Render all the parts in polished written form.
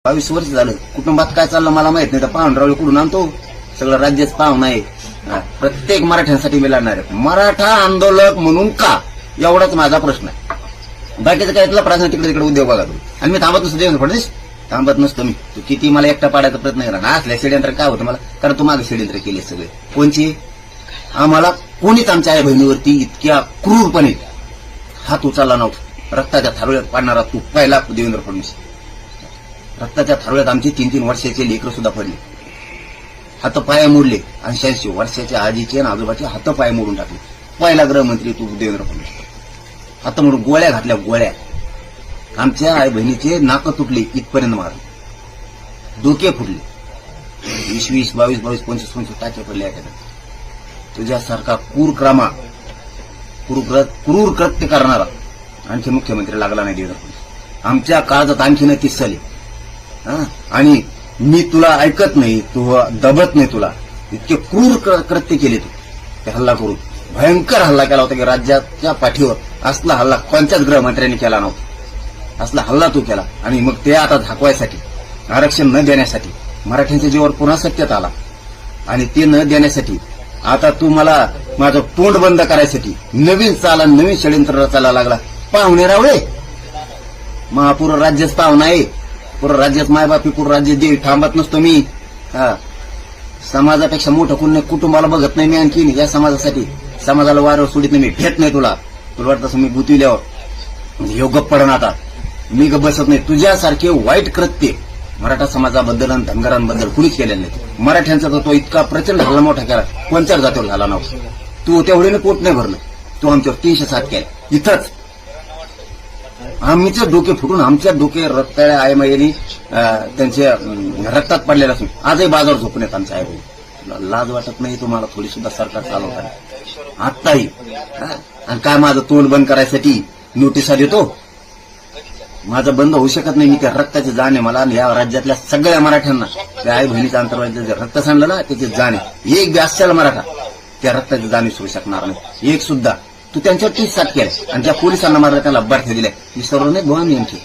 22 वर्ष झालं कुटुंबात काय चाललं मला माहित नाही. तर पाहुणरावळी कुठून आणतो? सगळं राज्यच पाहुणा आहे. प्रत्येक मराठ्यांसाठी मी लढणार आहे. मराठा आंदोलक म्हणून का, एवढाच माझा प्रश्न आहे. बाकीचं काय तुला प्रश्न तिकडे तिकडे उद्योग बघा तुम्ही. आणि मी थांबत नसतो देवेंद्र फडणवीस, थांबत नसतो मी. तू किती मला एकटा पाडायचा प्रयत्न करा ना, असल्या षडयंत्र काय होतं मला, कारण तू मागे षडयंत्र केले सगळे. कोणची? आम्हाला कोणीच आमच्या आई बहिणीवरती इतक्या क्रूरपणे हात उचलला नव्हता. रक्ताच्या थारोळ्यात पाडणारा तू पहिला देवेंद्र फडणवीस. रक्ताच्या थारोळ्यात आमची 3-3 वर्षाचे लेकरं सुद्धा पडले, हातपाय मोडले. 80 वर्षाच्या आजीचे आणि आजोबाचे हातपाय मोडून टाकले. पहिला गृहमंत्री तू देवेंद्र फडणवीस. हात मोडून गोळ्या घातल्या, गोळ्या. आमच्या आई बहिणीचे नाक तुटले, इथपर्यंत मारले, डोके फुटले. 20-20, 22-22, 25-25 टाके पडले. तुझ्यासारखा क्रूर कृत्य करणारा आणखी मुख्यमंत्री लागला नाही देवेंद्र फडणवीस. आमच्या काळजात आणखीन 30 साली. आणि मी तुला ऐकत नाही, तू दबत नाही. तुला इतके क्रूर कृत्य केले तू. ते हल्ला करून भयंकर हल्ला केला होता की राज्याच्या पाठीवर. असला हल्ला कोणत्याच गृहमंत्र्यांनी केला नव्हता. असला हल्ला तू केला. आणि मग ते आता झाकवायसाठी, आरक्षण न देण्यासाठी, मराठ्यांच्या जीवावर पुन्हा सत्तेत आला. आणि ते न देण्यासाठी आता तू मला माझं तोंड बंद करायसाठी नवीन चाला, नवीन षडयंत्र रचायला लागला. पाहुणे रावळे, महापूर राज्यच पाहुणा आहे. पूर्ण राज्यात मायबापी, पूर्ण राज्य देवी. थांबत नसतो मी. समाजापेक्षा मोठं कोण नाही. कुटुंबाला बघत नाही मी आणखी या समाजासाठी. समाजाला वारं सोडित नाही मी. भेट नाही तुला. तुला वाटतं असं मी गुतविल्यावर ह्यो गप्प पडण. आता मी गप्प बसत नाही. तुझ्यासारखे वाईट कृत्य मराठा समाजाबद्दल आणि धनगरांबद्दल कुणीच केलेलं नाही. मराठ्यांचा तर तो इतका प्रचंड हल्ला मोठा केला, कोणत्याच जातीवर झाला नव्हता. तू तेवढीने पोट नाही भरलं. तू आमच्यावर 307 केला इथंच. आमचे डोके फुटून, आमच्या डोके रक्ताळ्या आईमाईनी त्यांच्या रक्तात पडलेला असून आजही बाजार झोपून येत आमच्या आई. लाज वाटत नाही तुम्हाला थोडी सुद्धा सरकार चालवताना आत्ताही? आणि काय माझं तोंड बंद करायसाठी नोटिसा देतो? माझं बंद होऊ शकत नाही. मी त्या रक्ताची जाण आहे मला. आणि या राज्यातल्या सगळ्या मराठ्यांना त्या आई बहिणीच्या अंतर्गत रक्त सांडलं ना, त्याची जाण आहे. एक बी असेल मराठा त्या रक्ताची जाण विसरू शकणार नाही, एक सुद्धा. तू त्यांच्यावर 30-7 केलं आणि ज्या पोलिसांना मारलं त्याला बरठे दिले. विसरलो नाही भाऊ आम्ही, आणखी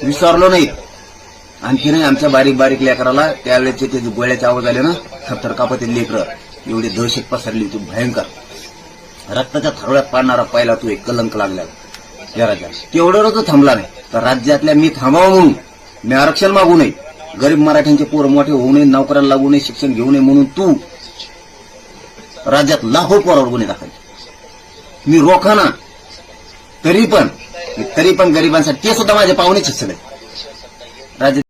विसरलो नाही. आणखी नाही. आमच्या बारीक बारीक लेकराला त्यावेळेचे ते गोळ्याचे आवाज आले ना, थरथर कापते लेकरं. एवढी दहशत पसरली होती भयंकर. रक्ताच्या थारोळ्यात पाडणारा पहिला तू एक कलंक लागला या राज्यात. तेवढं थांबला नाही तर राज्यातल्या मी थांबावं म्हणून, मी आरक्षण मागू नये, गरीब मराठ्यांचे पोरं मोठे होऊ नये, नोकऱ्याला लागू नये, शिक्षण घेऊ नये म्हणून तू राज्यात लाखो पोरावर गुन्हे दाखल. मी रोखाना तरी पण गरिबांसाठी, ते सुद्धा माझे पाहुणेच सगळे राज्यात.